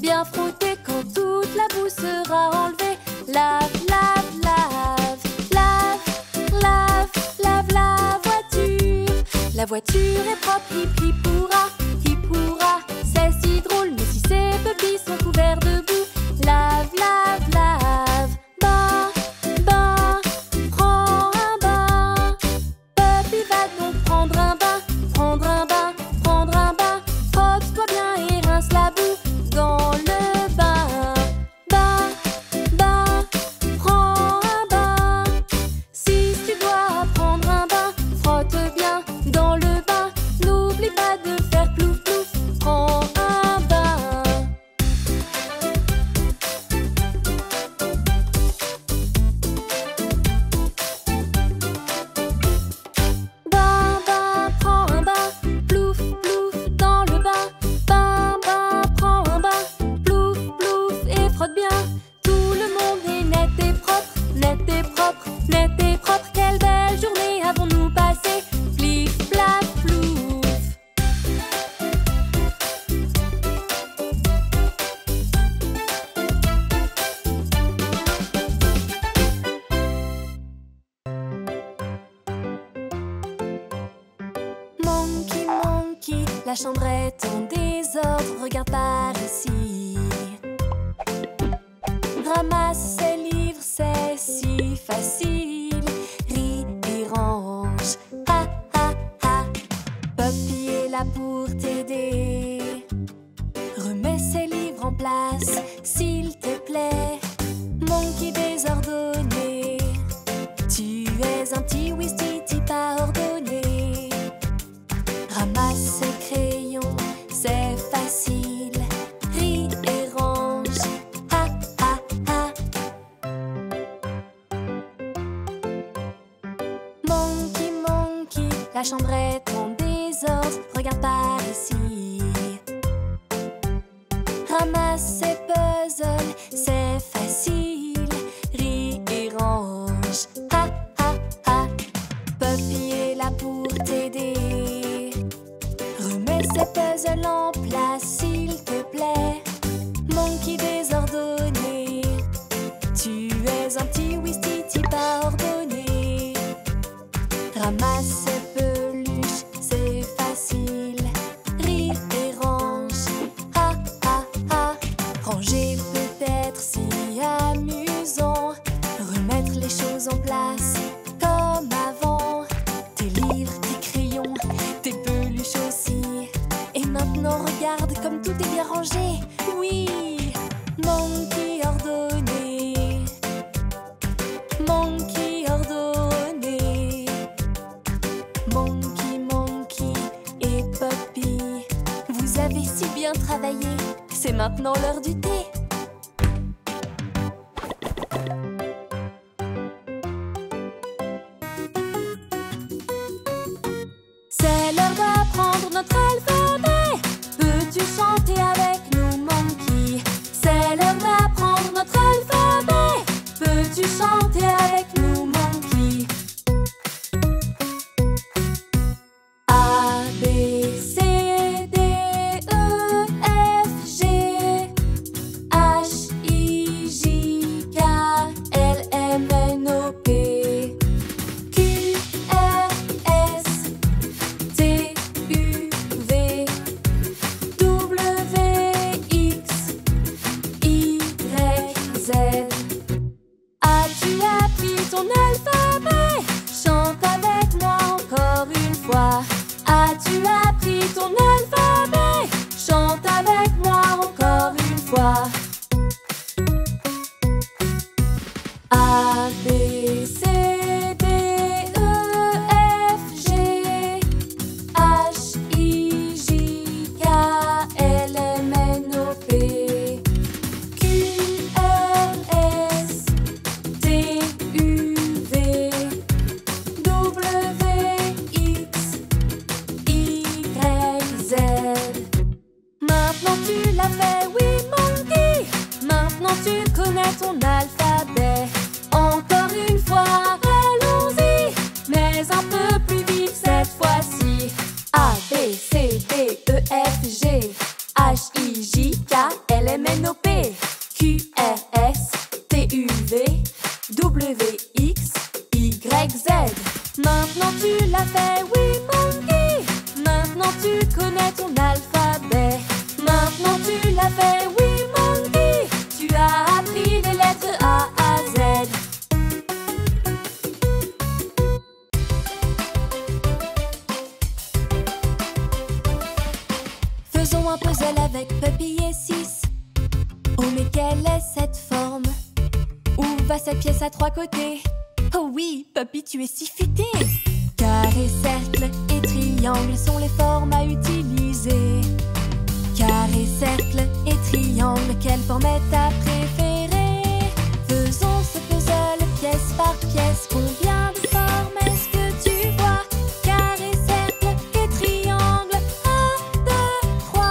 bien frotter quand toute la boue sera enlevée. Lave, lave, lave, lave, lave, lave la voiture. La voiture est propre, hip hip hurrah, hip hurrah. C'est si drôle, mais si ces pupilles sont couverts de boue. Lave, lave, lave, bain, bain, prends un bain. Puppy va donc prendre un bain, prendre un bain, prendre un bain. Frotte-toi bien et rince la boue dans le bain. Bain, bain, prends un bain. Si tu dois prendre un bain, frotte bien dans le bain. N'oublie pas de faire plouf plouf, prends un bain. Bain, bain, prends un bain, plouf plouf dans le bain. Bain, bain, prends un bain, plouf plouf et frotte bien. Tout le monde est net et propre, net et propre, net et propre. Quelle belle journée avons-nous passé, plif plaf plouf. Monkey, monkey, la chambre est en désordre, regarde par ici. Ramasse ses livres, c'est si facile. Ris et range, ha ha ha. Puppy est là pour t'aider. Remets ses livres en place, s'il te plaît. Monkey désordonné, tu es un petit Wistiti pas ordonné. Ramasse ses crayons, c'est facile. Ris et range, ha ha ha. Monkey, monkey, la chambre est en désordre, regarde par ici. Ramasse ses puzzles, c'est facile. Ris et range, ha ha ha. Puppy est là pour t'aider. Remets ces puzzles en place, s'il te plaît. Monkey désordonné, tu es un petit Wistiti pas ordonné. Ramasse ces peluches, c'est facile. Ris et range, ha ha ha. Ranger peut-être si amusant. Remettre les choses en place comme avant. Tes livres, tes crayons, tes peluches aussi. Et maintenant regarde comme tout est bien rangé. Oui, Monkey ordonné, Monkey ordonné. Monkey, monkey et Puppy, vous avez si bien travaillé. C'est maintenant l'heure du thé. C'est l'heure d'apprendre notre alphabet. Peux-tu chanter avec nous, Monkey? C'est l'heure d'apprendre notre alphabet. Peux-tu chanter avec nous, Monkey? A, B, C, D, E, F, G, H, I, J, K, L, M, N, O, P, Q, R, S, T, U, V, W, X, Y, Z. As-tu appris ton alphabet? Chante avec moi encore une fois. As-tu appris ton alphabet? Chante avec moi encore une fois. A, B, C, D, E, F, G, H, I, J, K, L, M, N, O, P, Q, R, S, T, U, V, W, X, Y, Z. Maintenant tu l'as fait, oui, Monkey. Maintenant tu connais ton alphabet. Encore une fois, allons-y, mais un peu plus vite cette fois-ci. A, B, C, D, E, F, G, H, I, J, M-N-O-P, Q-R-S-T-U-V, W-X-Y-Z. Maintenant tu l'as fait, oui Monkey. Maintenant tu connais ton alphabet. Maintenant tu l'as fait, oui Monkey. Tu as appris les lettres A à Z. Faisons un puzzle avec Puppy et 6. Oh mais quelle est cette forme? Où va cette pièce à 3 côtés? Oh oui, Puppy, tu es si futé. Carré, cercle et triangle sont les formes à utiliser. Carré, cercle et triangle, quelle forme est ta préférée? Faisons ce puzzle pièce par pièce. Combien de formes est-ce que tu vois? Carré, cercle et triangle. 1, 2, 3.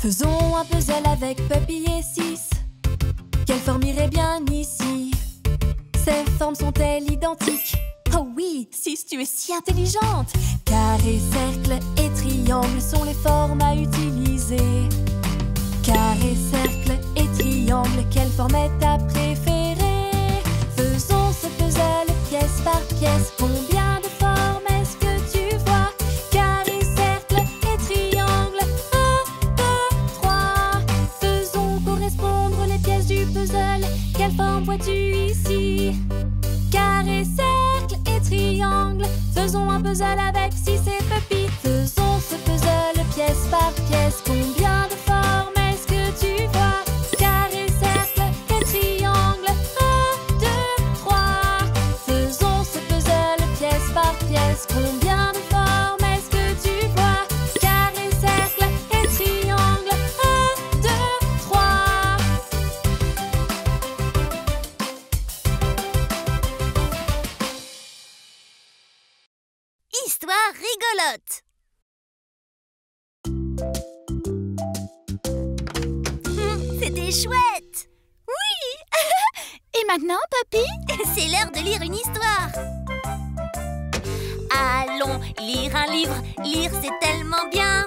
Faisons un puzzle avec Puppy et 6. Quelle forme irait bien ici? Ces formes sont-elles identiques? Oh oui, 6, tu es si intelligente. Carré, cercle et triangle sont les formes à utiliser. Carré, cercle et triangle, quelle forme est ta préférée? Faisons ce puzzle pièce par pièce. Combien de formes est-ce que tu vois? Carré, cercle et triangle. 1, 2, 3. Faisons correspondre les pièces du puzzle. Quelle forme vois-tu ici? Carré, cercle et triangle. Faisons un puzzle avec 6 et Puppy. Faisons ce puzzle pièce par pièce. Combien de formes est-ce que tu vois? Carré, cercle et triangle. 1, 2, 3. Faisons ce puzzle pièce par pièce. Combien de formes est-ce que tu vois? Carré, cercle et triangle. 1, 2, 3. Histoire rigolote. C'était chouette. Oui. Et maintenant, Puppy? C'est l'heure de lire une histoire. Allons lire un livre. Lire, c'est tellement bien.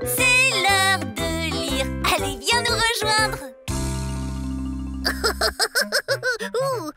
C'est l'heure de lire. Allez, viens nous rejoindre. Ouh.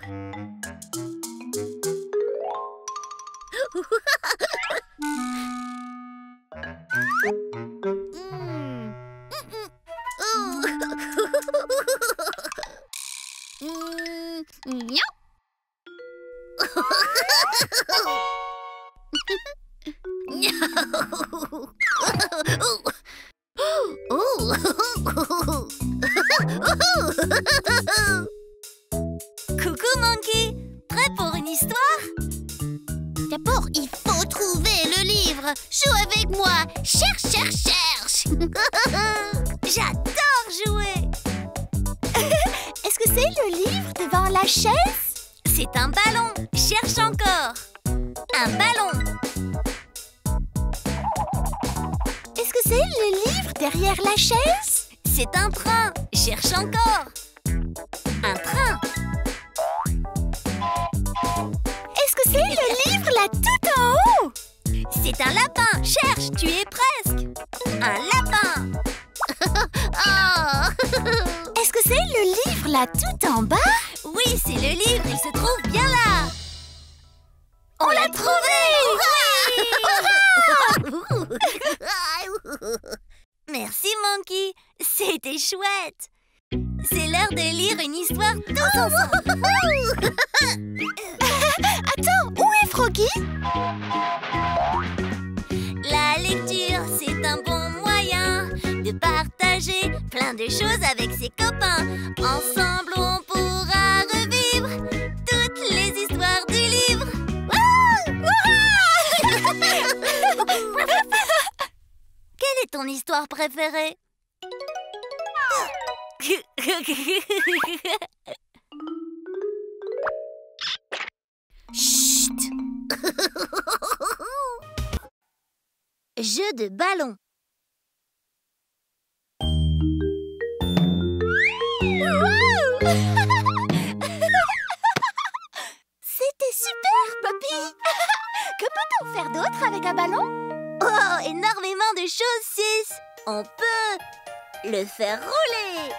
Coucou Monkey, prêt pour une histoire? D'abord, il faut trouver le livre. Joue avec moi. Cherche, cherche, cherche. J'adore jouer. Est-ce que c'est le livre devant la chaise? C'est un ballon. Cherche encore. Un ballon. Est-ce que c'est le livre derrière la chaise? C'est un train. Cherche encore. Un train. Est-ce que c'est le livre là tout en haut? C'est un lapin. Cherche, tu es presque. Un lapin. Oh. Est-ce que c'est le livre là tout en bas? Oui, c'est le livre. Il se trouve bien là. On l'a trouvé! Merci Monkey. C'était chouette. C'est l'heure de lire une histoire tous ensemble. Attends, où est Froggy? La lecture, c'est un bon moyen de partager plein de choses avec ses copains. Ensemble, on pourra revivre toutes les histoires du livre. Quelle est ton histoire préférée? Chut. Jeu de ballon. C'était super, Puppy. Que peut-on faire d'autre avec un ballon? Oh, énormément de choses, 6. On peut le faire rouler.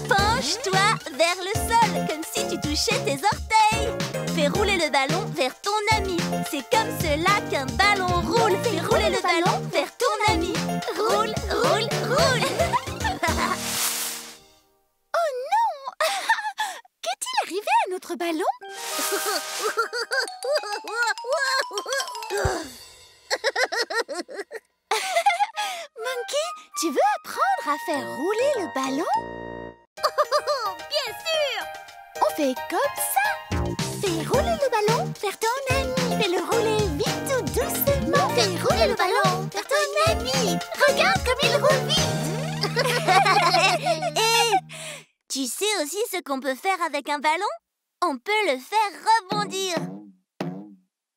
Penche-toi vers le sol, comme si tu touchais tes orteils. Fais rouler le ballon vers ton ami. C'est comme cela qu'un ballon roule. Fais rouler le ballon vers ton ami. Roule, roule, roule. Oh non! Qu'est-il arrivé à notre ballon? Monkey, tu veux apprendre à faire rouler le ballon? Bien sûr. On fait comme ça. Fais rouler le ballon vers ton ami. Fais-le rouler vite ou doucement. Fais rouler le ballon vers ton ami. Regarde comme il roule vite. Et tu sais aussi ce qu'on peut faire avec un ballon? On peut le faire rebondir.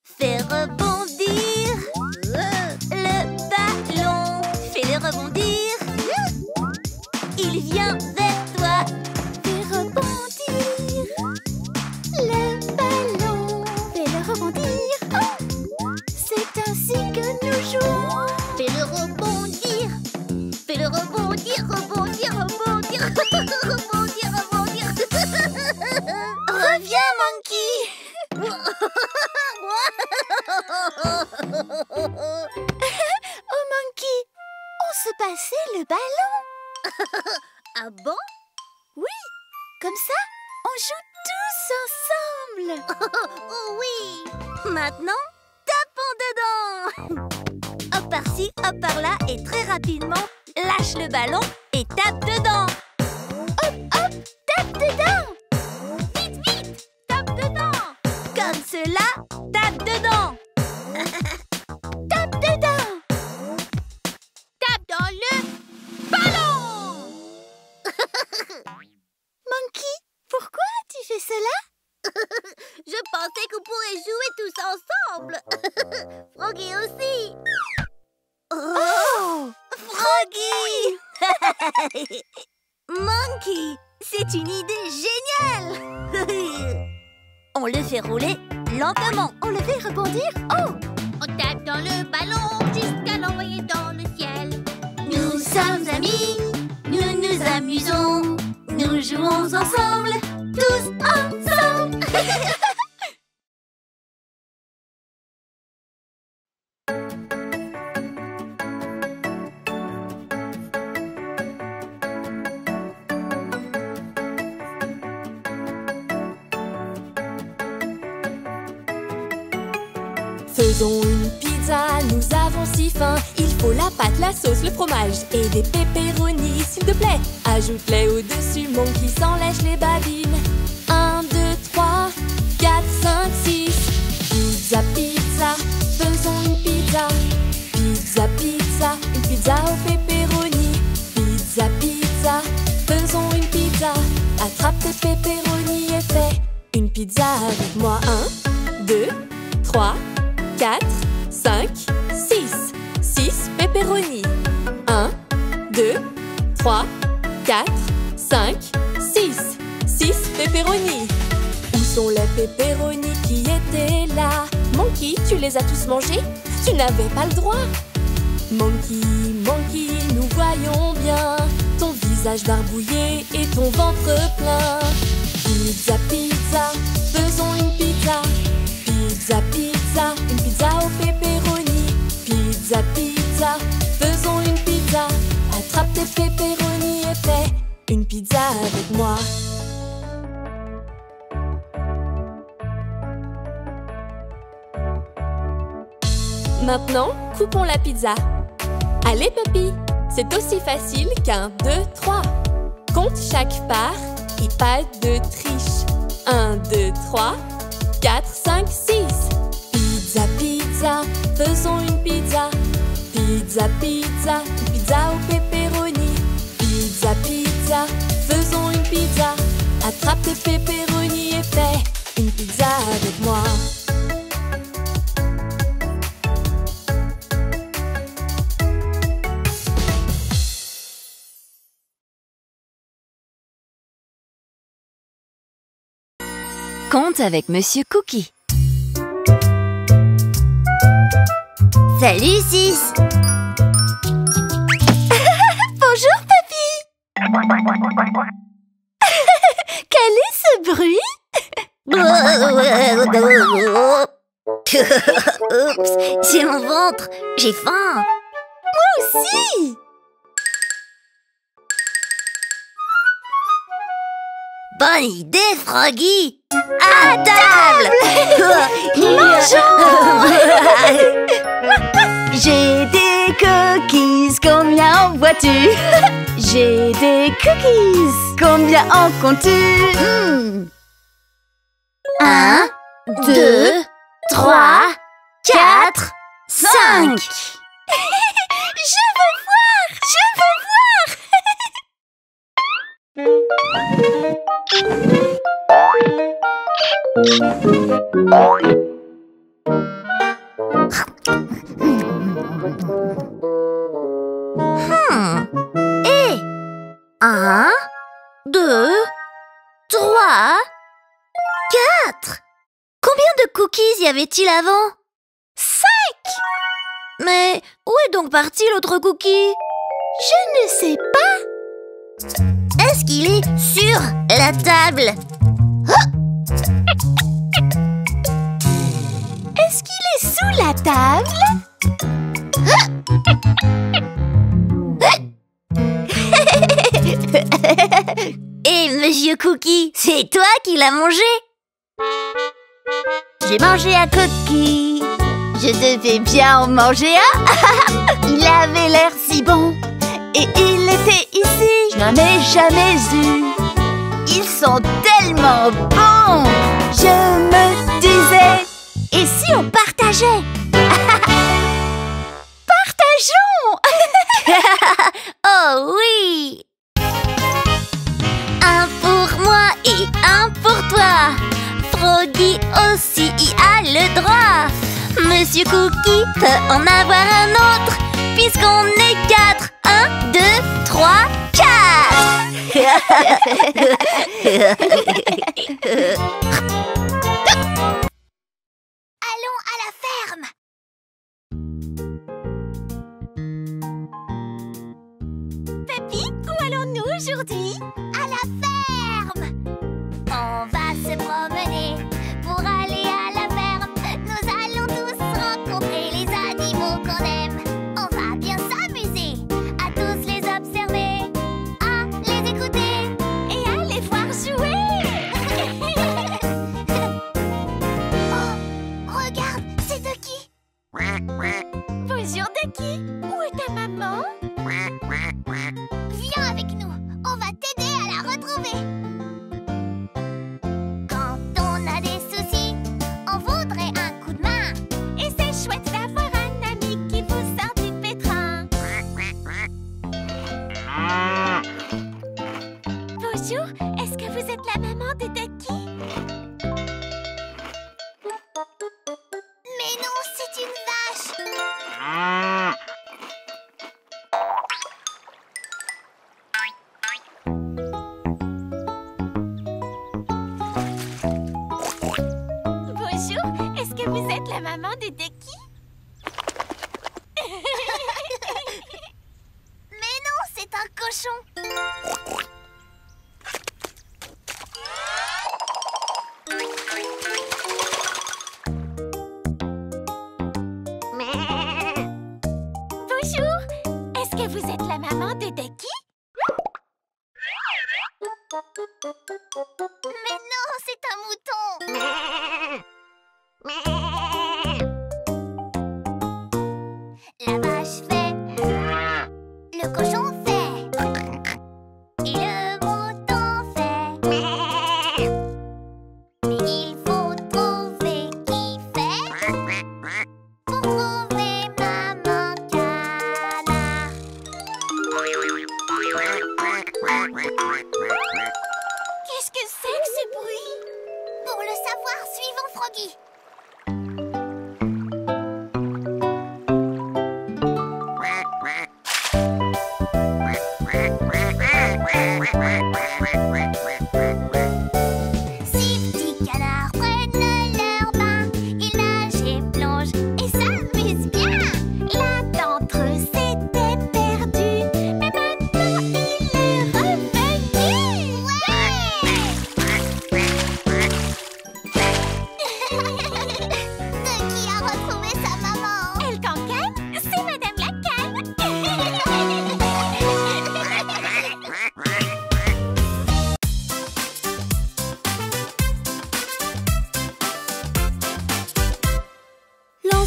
Fais rebondir le ballon. Fais-le rebondir. Il vient vers toi. Fais rebondir le ballon. Fais-le rebondir. Oh, c'est ainsi que nous jouons. Fais-le rebondir. Fais-le rebondir, rebondir, rebondir. Rebondir, rebondir. Reviens, Monkey. Oh, Monkey, on se passait le ballon. Ah bon? Oui, comme ça, on joue tous ensemble. Oh oui! Maintenant, tapons dedans! Hop par-ci, hop par-là et très rapidement, lâche le ballon et tape dedans! Hop, hop, tape dedans. Vite, vite! Tape dedans! Comme cela, tape dedans! Tape dedans. Tape dans le ballon! Monkey, pourquoi tu fais cela? Je pensais qu'on pourrait jouer tous ensemble! Froggy aussi! Oh, Froggy! Monkey, c'est une idée géniale! On le fait rouler lentement. on le fait rebondir. Oh, On tape dans le ballon jusqu'à l'envoyer dans le ciel. Nous sommes amis, nous nous amusons, nous jouons ensemble, tous ensemble. Faisons une pizza, nous avons si faim. Il faut la pâte, la sauce, le fromage et des pepperonis, s'il te plaît. Ajoute-les au-dessus, Monkey s'en lèche les babines. 1, 2, 3, 4, 5, 6. Pizza, pizza, faisons une pizza. Pizza, pizza, une pizza au pepperoni. Pizza, pizza, faisons une pizza. Attrape tes pepperonis et fais une pizza avec moi. 1, 2, 3, 4, 5, 6. 6 pepperoni. 1, 2, 3, 4, 5, 6. 6 pepperoni. Où sont les pepperonis qui étaient là? Monkey, tu les as tous mangés? Tu n'avais pas le droit. Monkey, Monkey, nous voyons bien ton visage barbouillé et ton ventre plein. Pizza, pizza, faisons une pizza. Pizza, pizza, une pizza au pepperoni. Pizza, pizza, faisons une pizza. Attrape tes pepperonis et fais une pizza avec moi. Maintenant, coupons la pizza. Allez, Puppy, c'est aussi facile qu'un 2, 3. Compte chaque part et pas de triche. 1, 2, 3, 4, 5, 6. Pizza, pizza, faisons une pizza. Pizza, pizza, une pizza au pepperoni. Pizza, pizza, faisons une pizza. Attrape tes pepperonis et fais une pizza avec moi. Conte avec Monsieur Cookie. Salut, Sis. Bonjour, papy. Quel est ce bruit? Oups, c'est mon ventre. J'ai faim. Moi aussi. Bonne idée, Froggy. À table. J'ai des cookies, combien en vois-tu? J'ai des cookies, combien en comptes-tu? 1, 2, 3, 4, 5. Je veux voir, je veux voir. Et 1, 2, 3, 4. Combien de cookies y avait-il avant? 5. Mais où est donc parti l'autre cookie? Je ne sais pas. Est-ce qu'il est sur la table? Est-ce qu'il est sous la table? Et Monsieur Cookie, c'est toi qui l'as mangé? J'ai mangé un cookie. Je devais bien en manger un. Il avait l'air si bon. Et il était ici. Je n'en ai jamais eu. Ils sont tellement bons. Je me disais, et si on partageait? Partageons. Oh oui! Un pour moi et un pour toi. Froggy aussi y a le droit. Monsieur Cookie peut en avoir un autre, puisqu'on est 4. 1, 2, 3, 4. Allons à la ferme. Papy, où allons-nous aujourd'hui? À la ferme. On va se promener pour aller à la ferme. Nous allons tous rencontrer les animaux qu'on aime. On va bien s'amuser, à tous les observer, à les écouter Et à les voir jouer. Oh, regarde, c'est Ducky. Bonjour, Ducky. Où est ta maman? Viens avec nous, on va t'aider à la retrouver. Quand on a des soucis, on voudrait un coup de main. Et c'est chouette d'avoir un ami qui vous sort du pétrin. Bonjour, est-ce que vous êtes la maman de Ducky? Mais non, c'est une vache. Bonjour, est-ce que vous êtes la maman de Ducky? Mais non, c'est un cochon. Bonjour, est-ce que vous êtes la maman de Ducky? Mais non, c'est un mouton. La vache fait, le cochon fait, et le mouton fait. Mais il faut trouver qui fait pour trouver maman canard.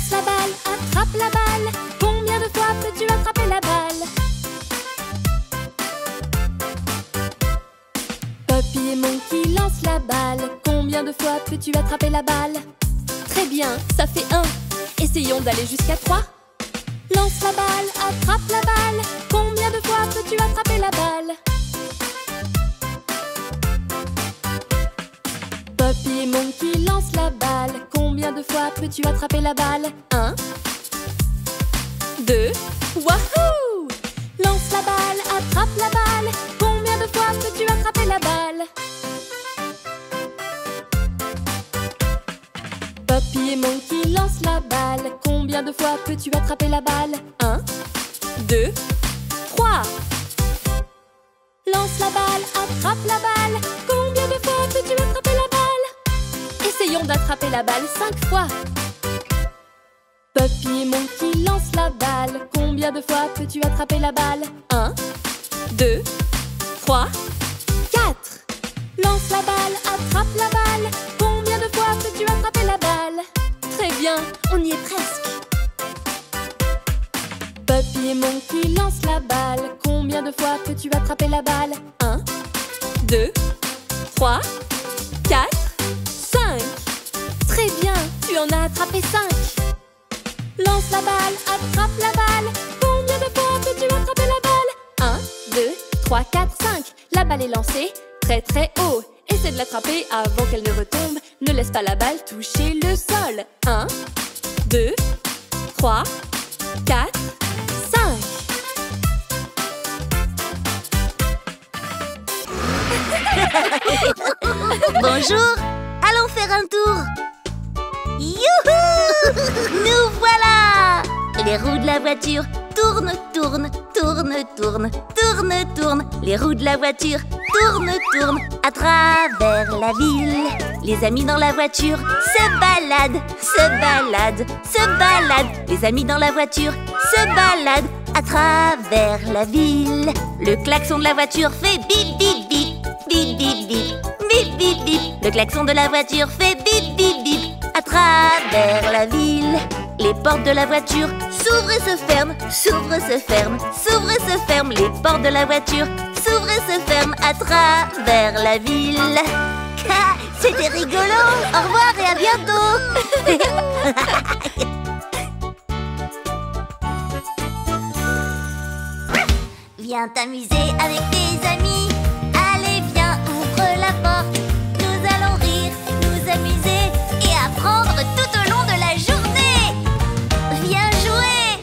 Lance la balle, attrape la balle. Combien de fois peux-tu attraper la balle? Poppy et Monkey lancent la balle. Combien de fois peux-tu attraper la balle? Très bien, ça fait 1. Essayons d'aller jusqu'à 3. Lance la balle, attrape la balle. Combien de fois peux-tu attraper la balle? Poppy et Monkey lancent la balle. Combien de fois peux-tu attraper la balle? 1, 2, wahoo! Lance la balle, attrape la balle. Combien de fois peux-tu attraper la balle? Poppy et Monkey lancent la balle. Combien de fois peux-tu attraper la balle? 1, 2, 3. Lance la balle, attrape la balle. Combien de fois peux-tu attraper la balle? Essayons d'attraper la balle 5 fois. Poppy et Monkey lancent la balle. Combien de fois peux-tu attraper la balle? 1, 2, 3, 4. Lance la balle, attrape la balle. Combien de fois peux-tu attraper la balle? Très bien, on y est presque. Poppy et Monkey lancent la balle. Combien de fois peux-tu attraper la balle? 1, 2, 3, 4, 5. Très bien, tu en as attrapé 5. Lance la balle, attrape la balle. Combien de fois peux-tu attraper la balle? 1, 2, 3, 4, 5. La balle est lancée très très haut. Essaie de l'attraper avant qu'elle ne retombe. Ne laisse pas la balle toucher le sol. 1, 2, 3, 4, 5. Bonjour, allons faire un tour. Youhou! Nous voilà! Les roues de la voiture tournent, tournent, tournent, tournent, tournent, tournent. Les roues de la voiture tournent, tournent à travers la ville. Les amis dans la voiture se baladent, se baladent, se baladent. Les amis dans la voiture se baladent à travers la ville. Le klaxon de la voiture fait bip, bip, bip, bip, bip, bip, bip, bip, bip. Le klaxon de la voiture fait bip, bip, bip à travers la ville. Les portes de la voiture s'ouvrent et se ferment, s'ouvrent et se ferment, s'ouvrent et se ferment. Les portes de la voiture s'ouvrent et se ferment à travers la ville. Ah, c'était rigolo. Au revoir et à bientôt. Viens t'amuser avec tes amis. Allez, viens, ouvre la porte. Nous allons rire, nous amuser et apprendre tout au long de la journée. Viens jouer.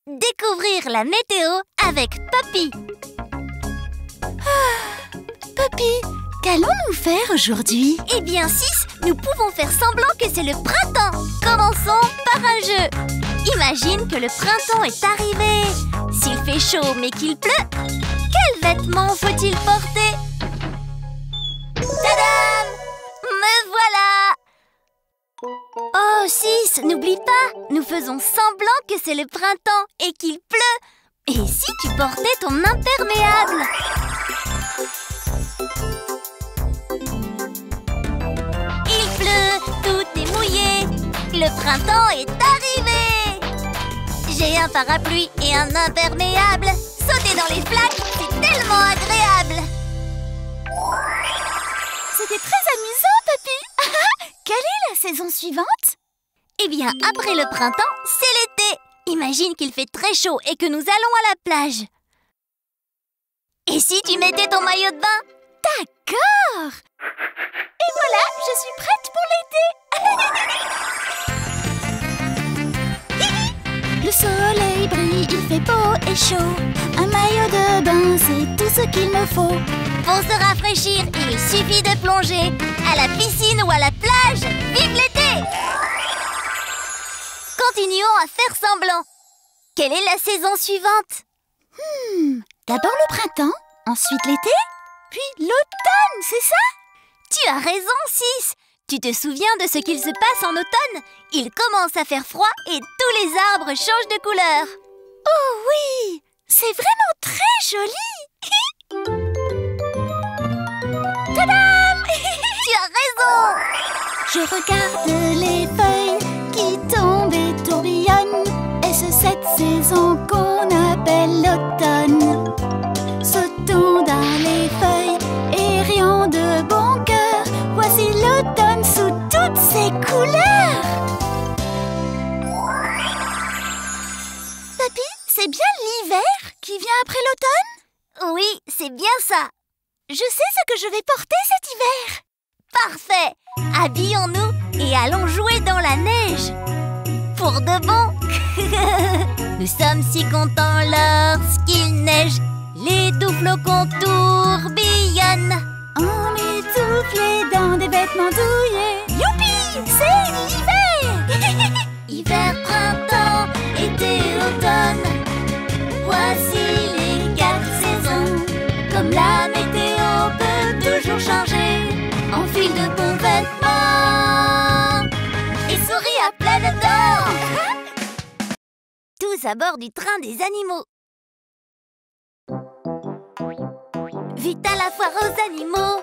Découvrir la météo avec Poppy. Poppy, qu'allons-nous faire aujourd'hui? Eh bien, 6, nous pouvons faire semblant que c'est le printemps. Commençons par un jeu. Imagine que le printemps est arrivé. S'il fait chaud mais qu'il pleut, quels vêtements faut-il porter? Tadam! Me voilà! Oh, 6, n'oublie pas, nous faisons semblant que c'est le printemps et qu'il pleut. Et si tu portais ton imperméable? Il pleut, tout est mouillé, le printemps est arrivé. J'ai un parapluie et un imperméable. Sauter dans les flaques, c'est tellement agréable. C'était très amusant, Poppy. Quelle est la saison suivante? Eh bien, après le printemps, c'est l'été. Imagine qu'il fait très chaud et que nous allons à la plage. Et si tu mettais ton maillot de bain? D'accord. Et voilà, je suis prête pour l'été. Le soleil brille, il fait beau et chaud. Un maillot de bain, c'est tout ce qu'il me faut. Pour se rafraîchir, il suffit de plonger à la piscine ou à la plage. Vive l'été! Continuons à faire semblant. Quelle est la saison suivante? D'abord le printemps, ensuite l'été, puis l'automne, c'est ça? Tu as raison, 6. Tu te souviens de ce qu'il se passe en automne? Il commence à faire froid et tous les arbres changent de couleur. Oh oui, c'est vraiment très joli. Tadam! Tu as raison! Je regarde les feuilles qui tombent et tourbillonnent. Est-ce cette saison qu'on appelle l'automne? Sautons dans les feuilles et rions de bon cœur. Voici l'automne sous toutes ses couleurs. Papy, c'est bien l'hiver qui vient après l'automne? Oui, c'est bien ça. Je sais ce que je vais porter cet hiver. Parfait. Habillons-nous et allons jouer dans la neige. Pour de bon. Nous sommes si contents lorsqu'il neige. Les doux flocons tourbillonnent. Emmitouflés dans des vêtements douillés. Youpi, c'est l'hiver. Hiver, printemps, été, automne. Voici les 4 saisons. Comme la météo peut toujours changer, enfile de beaux vêtements et souris à pleines dents. Tous à bord du train des animaux. Vite à la foire aux animaux.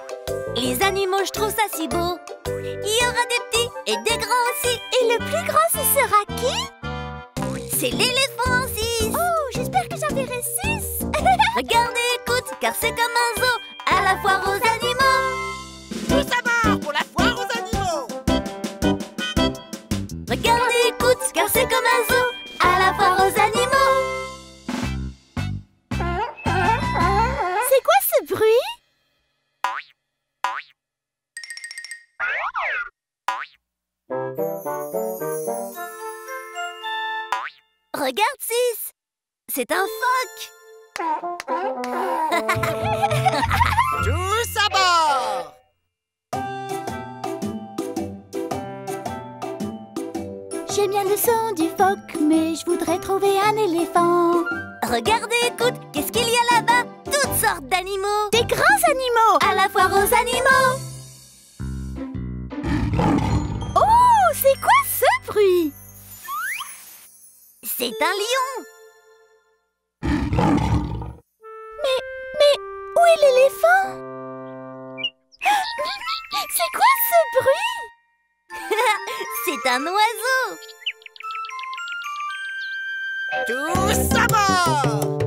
Les animaux, je trouve ça si beau. Il y aura des petits et des grands aussi. Et le plus grand, ce sera qui? C'est l'éléphant 6. Oh, j'espère que j'en verrai 6. Regarde et écoute, car c'est comme un zoo à la foire aux animaux. Tous à bord pour la foire aux animaux. Regarde et écoute, car c'est comme un zoo à la foire aux animaux. C'est quoi ce bruit? Regarde 6, c'est un phoque. Tous à bord. J'aime bien le son du phoque, mais je voudrais trouver un éléphant. Regarde et écoute, qu'est-ce qu'il y a là-bas? Toutes sortes d'animaux. Des grands animaux. À la foire aux animaux. Oh, c'est quoi ce bruit? C'est un lion. Mais où est l'éléphant? C'est quoi ce bruit? C'est un oiseau. Tous à bord.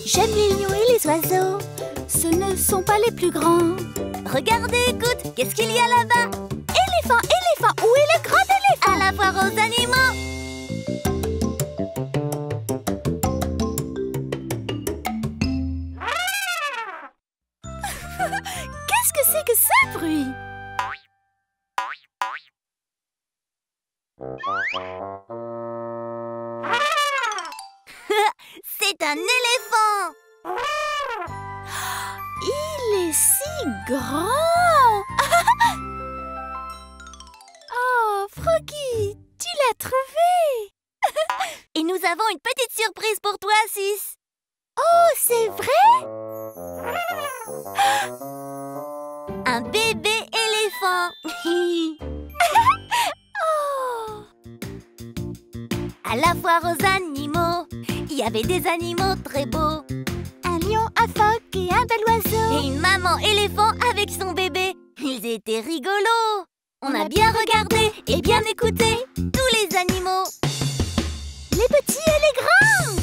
J'aime les lions et les oiseaux. Ce ne sont pas les plus grands. Regarde et écoute, qu'est-ce qu'il y a là-bas? Éléphant, éléphant, où est le grand éléphant? À la foire aux animaux. Qu'est-ce que c'est que ce bruit? C'est un éléphant. Il est si grand. Oh, Froggy, tu l'as trouvé. Et nous avons une petite surprise pour toi, 6. Oh, c'est vrai? Un bébé éléphant. Oh. À la foire aux animaux, il y avait des animaux très beaux. Un lion, un phoque et un bel oiseau. Et une maman éléphant avec son bébé. Ils étaient rigolos. On a bien regardé et bien écouté tous les animaux. Les petits et les grands.